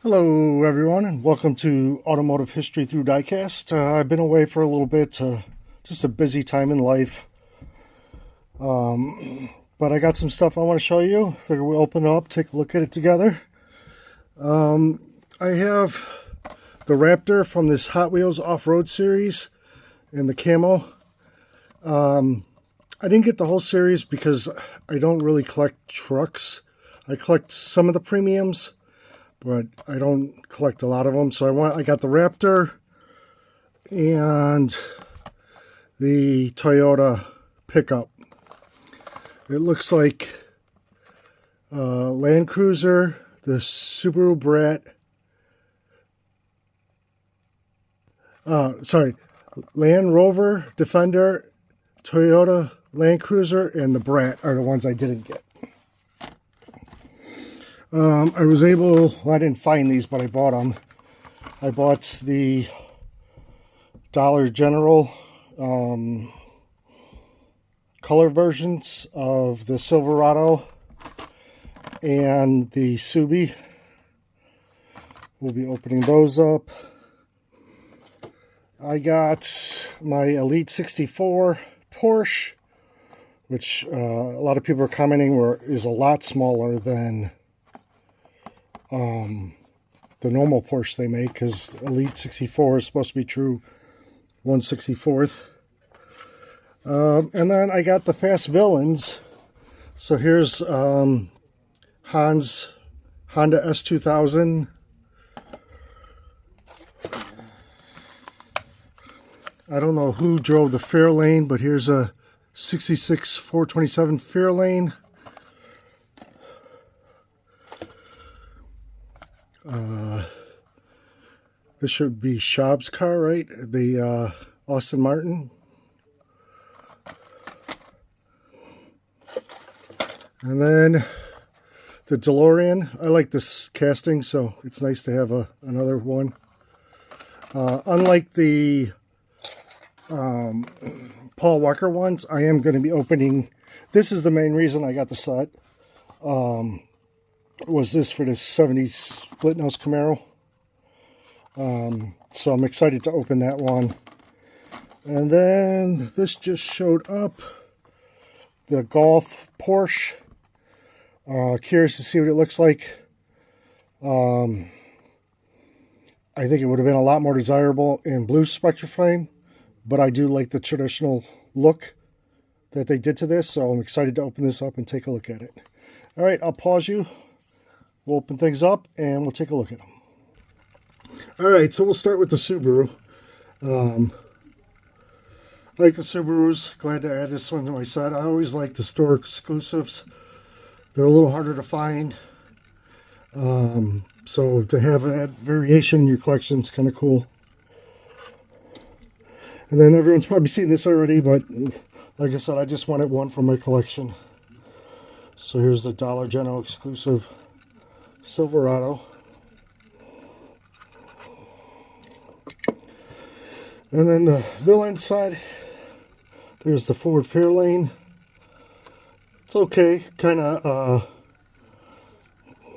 Hello everyone and welcome to Automotive History Through Diecast. I've been away for a little bit, just a busy time in life. But I got some stuff I want to show you. Figure we'll open it up, take a look at it together. I have the Raptor from this Hot Wheels Off-Road series in the camo. I didn't get the whole series because I don't really collect trucks. I collect some of the premiums, but I don't collect a lot of them. So I got the Raptor and the Toyota pickup. It looks like Land Cruiser, the Subaru Brat. Land Rover, Defender, Toyota Land Cruiser, and the Brat are the ones I didn't get. I didn't find these, but I bought them. I bought the Dollar General color versions of the Silverado and the Subi. We'll be opening those up. I got my Elite 64 Porsche, which a lot of people are commenting is a lot smaller than the normal Porsche they make, because Elite 64 is supposed to be true 1/64. And then I got the Fast Villains. So here's Honda S2000. I don't know who drove the Fairlane, but here's a 66 427 Fairlane. This should be Schaub's car, right? The Aston Martin. And then the DeLorean. I like this casting, so it's nice to have another one. Unlike the Paul Walker ones, I am going to be opening. This is the main reason I got the set. Was this for the 70s split nose Camaro. So I'm excited to open that one. And then this just showed up. The Golf Porsche. Curious to see what it looks like. I think it would have been a lot more desirable in blue Spectra frame, but I do like the traditional look that they did to this, so I'm excited to open this up and take a look at it. All right, I'll pause you. We'll open things up and we'll take a look at them. All right, so we'll start with the Subaru. I like the Subarus. Glad to add this one to my set. I always like the store exclusives. They're a little harder to find. So to have that variation in your collection is kind of cool. And then everyone's probably seen this already, but like I said, I just wanted one for my collection. So here's the Dollar General exclusive Silverado. And then the villain side, there's the Ford Fairlane. It's okay, kind of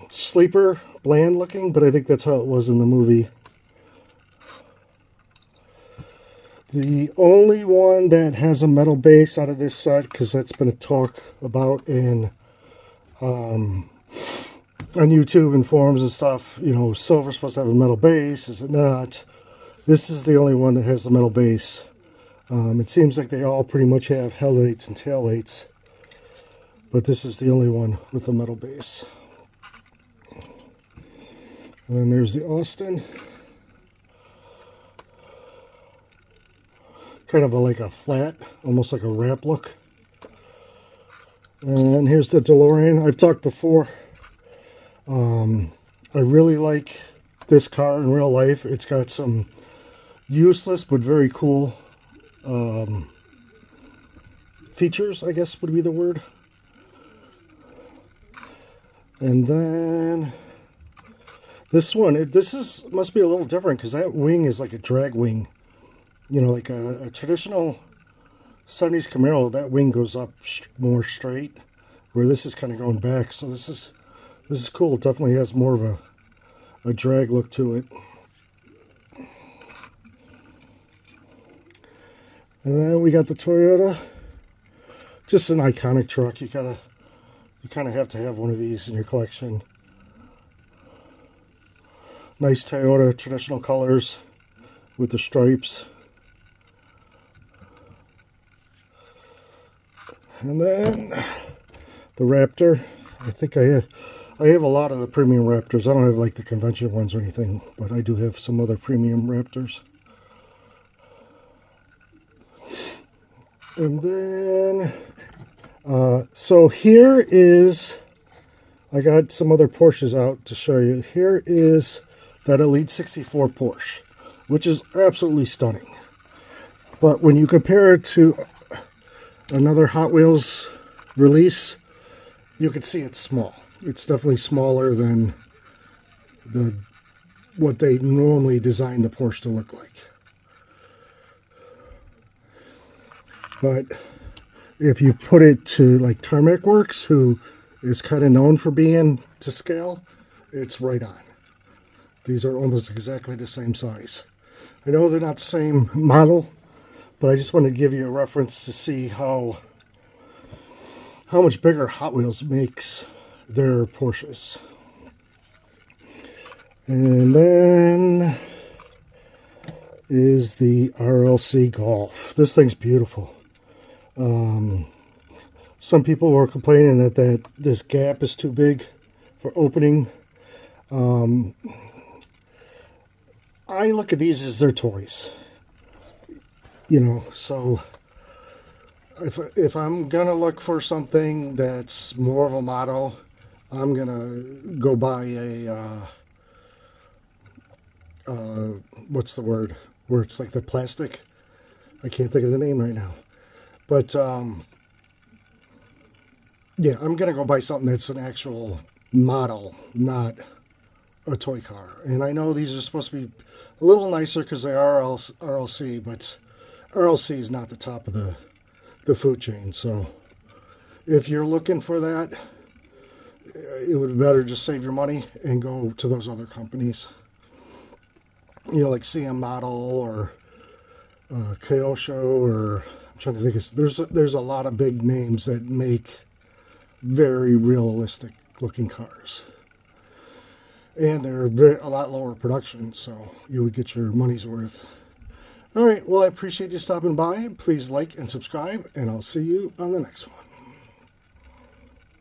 sleeper, bland looking, but I think that's how it was in the movie. The only one that has a metal base out of this set, because that's been a talk about on YouTube and forums and stuff, you know, silver's supposed to have a metal base, is it not? This is the only one that has the metal base. It seems like they all pretty much have headlights and taillights, but this is the only one with a metal base. And then there's the Austin. Kind of like a flat, almost like a wrap look. And here's the DeLorean. I've talked before. I really like this car in real life. It's got some useless but very cool features, I guess would be the word. And then this one, must be a little different because that wing is like a drag wing. You know, like a traditional 70s Camaro, that wing goes up more straight, where this is kind of going back. So this is cool. It definitely has more of a drag look to it. And then we got the Toyota. Just an iconic truck. You kind of have to have one of these in your collection. Nice Toyota traditional colors with the stripes. And then the Raptor. I think I have a lot of the premium Raptors. I don't have like the convention ones or anything, but I do have some other premium Raptors. And then, so here is, I got some other Porsches out to show you. Here is that Elite 64 Porsche, which is absolutely stunning. But when you compare it to another Hot Wheels release, you can see it's small. It's definitely smaller than what they normally design the Porsche to look like. But if you put it to like Tarmac Works, who is kind of known for being to scale, it's right on. These are almost exactly the same size. I know they're not the same model, but I just wanted to give you a reference to see how much bigger Hot Wheels makes their Porsches. And then is the RLC Golf. This thing's beautiful. Some people were complaining that this gap is too big for opening. I look at these as their toys, you know, so if I'm gonna look for something that's more of a model, I'm gonna go buy a what's the word, where it's like the plastic, I can't think of the name right now, but yeah, I'm gonna go buy something that's an actual model, not a toy car. And I know these are supposed to be a little nicer because they are RLC, but RLC is not the top of the food chain. So if you're looking for that, it would be better just save your money and go to those other companies, you know, like CM Model or Kyosho, or I'm trying to think of, there's a lot of big names that make very realistic looking cars, and they're a lot lower production, so you would get your money's worth. All right, well, I appreciate you stopping by. Please like and subscribe, and I'll see you on the next one.